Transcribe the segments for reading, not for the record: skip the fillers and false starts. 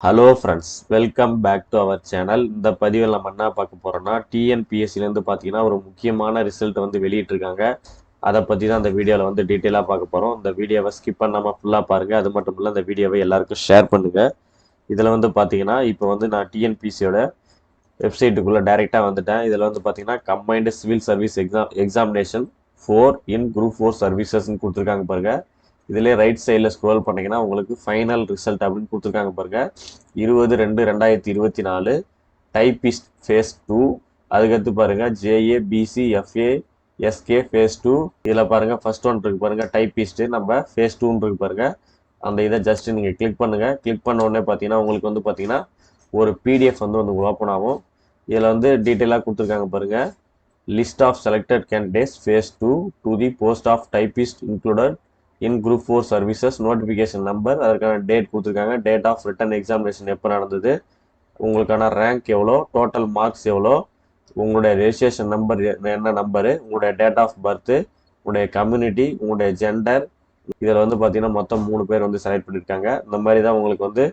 Hello friends, welcome back to our channel. இந்த பதிவில் நம்ம என்ன பார்க்க போகிறோம்னா, டிஎன்பிஎஸ்சிலேருந்து பார்த்தீங்கன்னா ஒரு முக்கியமான ரிசல்ட் வந்து வெளியிட்டிருக்காங்க. அதை பற்றி தான் இந்த வீடியோவில் வந்து டீட்டெயிலாக பார்க்க போகிறோம். இந்த வீடியோவை ஸ்கிப் பண்ணாமல் ஃபுல்லாக பாருங்கள். அது மட்டும் இல்லை, இந்த வீடியோவை எல்லாருக்கும் ஷேர் பண்ணுங்கள். இதில் வந்து பார்த்தீங்கன்னா இப்போ வந்து நான் டிஎன்பிஎஸ்சியோட வெப்சைட்டுக்குள்ளே டைரெக்டாக வந்துட்டேன். இதில் வந்து பார்த்தீங்கன்னா கம்பைன்டு சிவில் சர்வீஸ் எக்ஸாமினேஷன் 4 இன் குரூப் 4 சர்வீசஸ்ன்னு கொடுத்துருக்காங்க பாருங்கள். இதிலே ரைட் சைடில் ஸ்க்ரோல் பண்ணிங்கன்னா உங்களுக்கு ஃபைனல் ரிசல்ட் அப்படின்னு கொடுத்துருக்காங்க பாருங்க. 20/2/2024 டைப்பிஸ்ட் ஃபேஸ் 2. அதுக்கடுத்து பாருங்க ஜேஏபிசி எஃப்ஏ எஸ்கே ஃபேஸ் 2. இதில் பாருங்க ஃபர்ஸ்ட் ஒன் இருக்கு பாருங்க டைப்பிஸ்ட், நம்ம ஃபேஸ் 2 இருக்கு பாருங்க. அந்த இதை ஜஸ்ட் நீங்கள் கிளிக் பண்ணுங்க. கிளிக் பண்ண உடனே பார்த்தீங்கன்னா உங்களுக்கு வந்து பார்த்தீங்கன்னா ஒரு பிடிஎஃப் வந்து ஓப்பன் ஆகும். இதில் வந்து டீட்டெயிலாக கொடுத்துருக்காங்க பாருங்க. List of selected candidates phase 2 to the post of typist included in group 4 services, notification number, அதற்கான டேட் கொடுத்துருக்காங்க. டேட் ஆஃப் ரிட்டன் எக்ஸாமினேஷன் எப்போ நடந்தது, உங்களுக்கான ரேங்க் எவ்வளோ, டோட்டல் மார்க்ஸ் எவ்வளோ, உங்களுடைய ரெஜிஸ்ட்ரேஷன் நம்பர் என்ன நம்பரு, உங்களுடைய டேட் ஆஃப் பர்த்து, உங்களுடைய கம்யூனிட்டி, உங்களுடைய ஜெண்டர். இதில் வந்து பார்த்தீங்கன்னா மொத்தம் 3 பேர் வந்து செலக்ட் பண்ணியிருக்காங்க. இந்த மாதிரி தான் உங்களுக்கு வந்து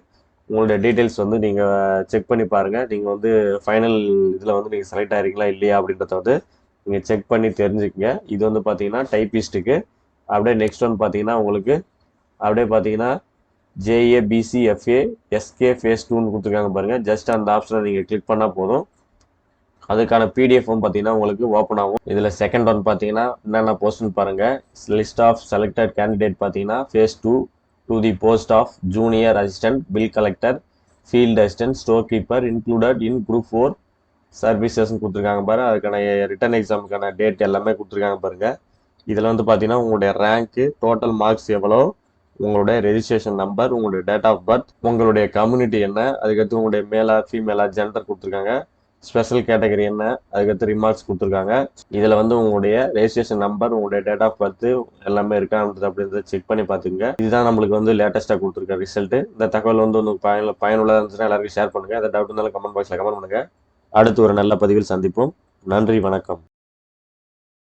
உங்களுடைய டீட்டெயில்ஸ் வந்து நீங்கள் செக் பண்ணி பாருங்கள். நீங்கள் வந்து ஃபைனல் இதில் வந்து நீங்கள் செலக்ட் ஆகிறீங்களா இல்லையா அப்படின்றத வந்து நீங்கள் செக் பண்ணி தெரிஞ்சுக்கங்க. இது வந்து பார்த்தீங்கன்னா டைப்பிஸ்ட்டுக்கு. அப்படியே நெக்ஸ்ட் ஒன் பார்த்தீங்கன்னா உங்களுக்கு அப்படியே பார்த்தீங்கன்னா ஜேஏபிசிஎஃப்ஏ எஸ்கே ஃபேஸ் 2ன்னு கொடுத்துருக்காங்க பாருங்கள். ஜஸ்ட் அந்த ஆப்ஷனை நீங்கள் கிளிக் பண்ணால் போதும். அதுக்கான பிடிஎஃப்பும் பார்த்தீங்கன்னா உங்களுக்கு ஓப்பன் ஆகும். இதில் செகண்ட் ஒன் பார்த்தீங்கன்னா என்னென்ன போஸ்ட்னு பாருங்கள். லிஸ்ட் ஆஃப் செலக்டட் கேண்டிடேட் பார்த்தீங்கன்னா phase 2 to the post of junior assistant, bill collector, field assistant, store keeper included in group 4 சர்வீசஸ்ன்னு கொடுத்துருக்காங்க பாருங்கள். அதுக்கான ரிட்டன் எக்ஸாமுக்கான டேட் எல்லாமே கொடுத்துருக்காங்க பாருங்கள். இதில் வந்து பார்த்தீங்கன்னா உங்களுடைய ரேங்க்கு, டோட்டல் மார்க்ஸ் எவ்வளோ, உங்களுடைய ரெஜிஸ்ட்ரேஷன் நம்பர், உங்களுடைய டேட் ஆஃப் பர்த், உங்களுடைய கம்யூனிட்டி என்ன, அதுக்கடுத்து உங்களுடைய மேலா ஃபீமேலா ஜெண்டர் கொடுத்துருக்காங்க, ஸ்பெஷல் கேட்டகரி என்ன, அதுக்கடுத்து ரிமார்க்ஸ் கொடுத்துருக்காங்க. இதில் வந்து உங்களுடைய ரெஜிஸ்ட்ரேஷன் நம்பர், உங்களுடைய டேட் ஆஃப் பர்த் எல்லாமே இருக்கான்றது அப்படின்றத செக் பண்ணி பார்த்துங்க. இதுதான் நம்மளுக்கு வந்து லேட்டஸ்ட்டாக கொடுத்துருக்க ரிசல்ட். இந்த தகவல் வந்து உங்களுக்கு பயனுள்ளதாக இருந்துச்சுன்னா எல்லாருக்கும் ஷேர் பண்ணுங்கள். அதை டவுட் இருந்தாலும் கமெண்ட் பாக்ஸில் கமெண்ட் பண்ணுங்கள். அடுத்து ஒரு நல்ல பதிவில் சந்திப்போம். நன்றி, வணக்கம்.